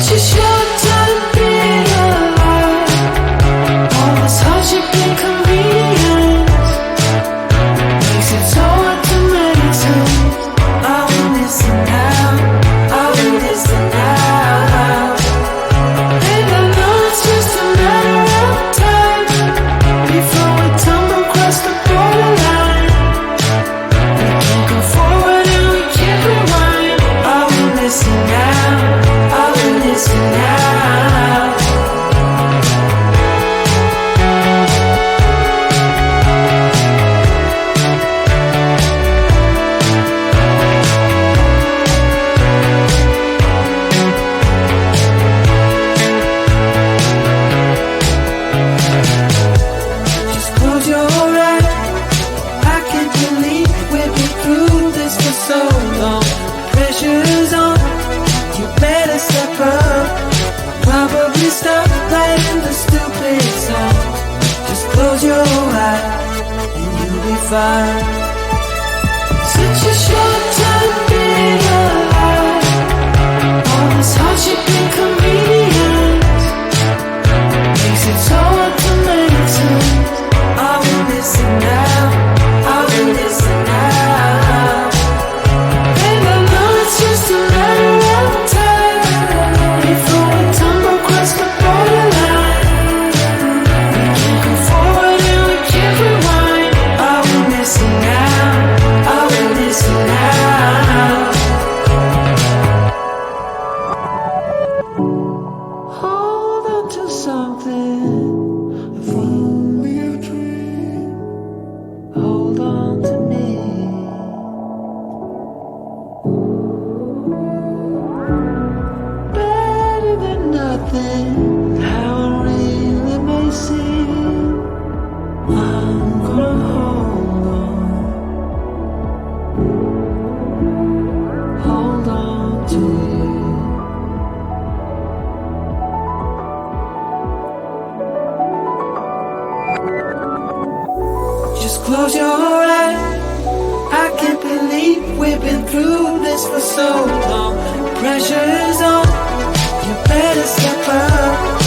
Such a short time to be alive. All this hardship and convenience makes it so hard to make sense. I want this now, I want this now. And I know it's just a matter of time before we tumble across the borderline. We can't go forward and we can't rewind. I want this now, I want this now. Just close your eyes. I can't believe we've been through this for so long. Pressure's on, you better step up. Probably stop playing the stupid song. Just close your eyes and you'll be fine. Such a short time to be alive. All this hardship and convenience makes it so hard to make sense. I want this now, I want this now. And I know it's just a matter of time before we tumble across the borderline. We can't go forward and we can't rewind. I want this now, I want this now. Hold on to something, if only a dream. Hold on to me. Better than nothing, how it really may seem. I'm gonna hold on to you. Just close your eyes. I can't believe we've been through this for so long. Pressure's on, you better step up.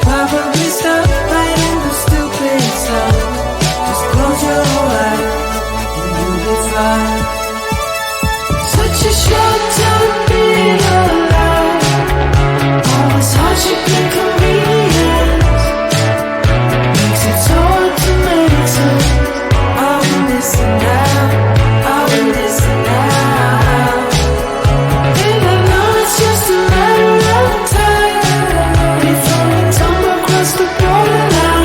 Probably stop playing the stupid song. Just close your eyes and you'll be fine. Such a short time to be alive. All this hardship and convenience makes it so hard to make sense. I want this now, I want this now. And I know it's just a matter of time before we tumble across the borderline.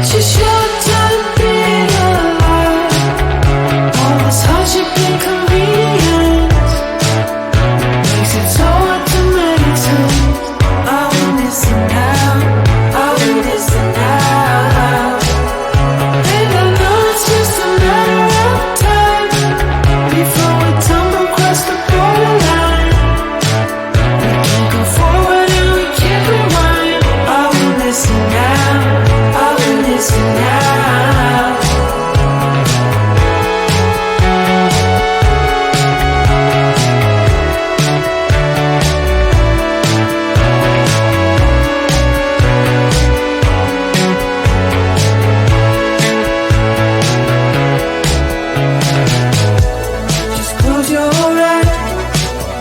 Such a short time to be alive. All this hardship and convenience makes it so hard to make sense. Are we missing out? Are we missing out? And I know it's just a matter of time before we tumble across the borderline. We can't go forward and we can't rewind. Are we missing out? Are we missing out? Just close your eyes.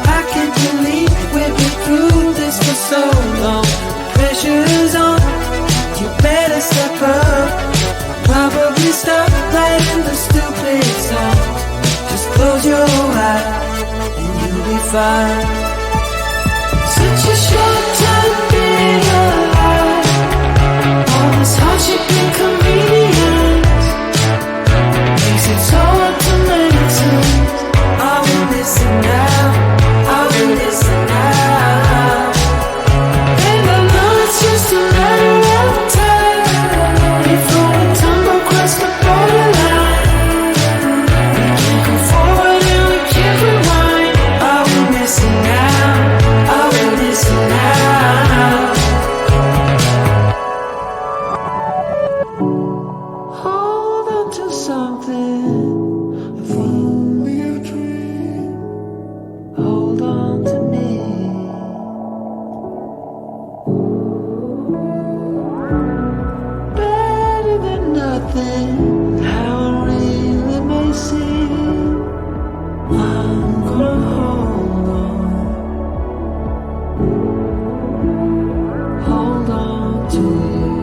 I can't believe we've been through this for so long. Pressure's on. You better step up. Probably stop playing the stupid song. Just close your eyes and you'll be fine. Such a short time being alive. All this hardship and convenience makes it so hard to make sense. Are we missing out? Are we missing out? And I know it's just a matter of time before we tumble across the borderline. We can't go forward and we can't rewind. Are we missing out? Are we missing out? Hold on to something, if only a dream. Hold on to me. Better than nothing, how it really may seem. I'm gonna hold on to you.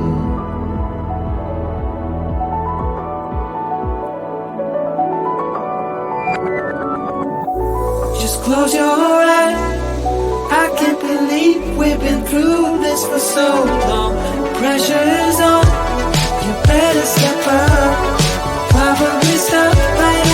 Just close your eyes. I can't believe we've been through this for so long. Pressure's on. You better step up. Probably stop right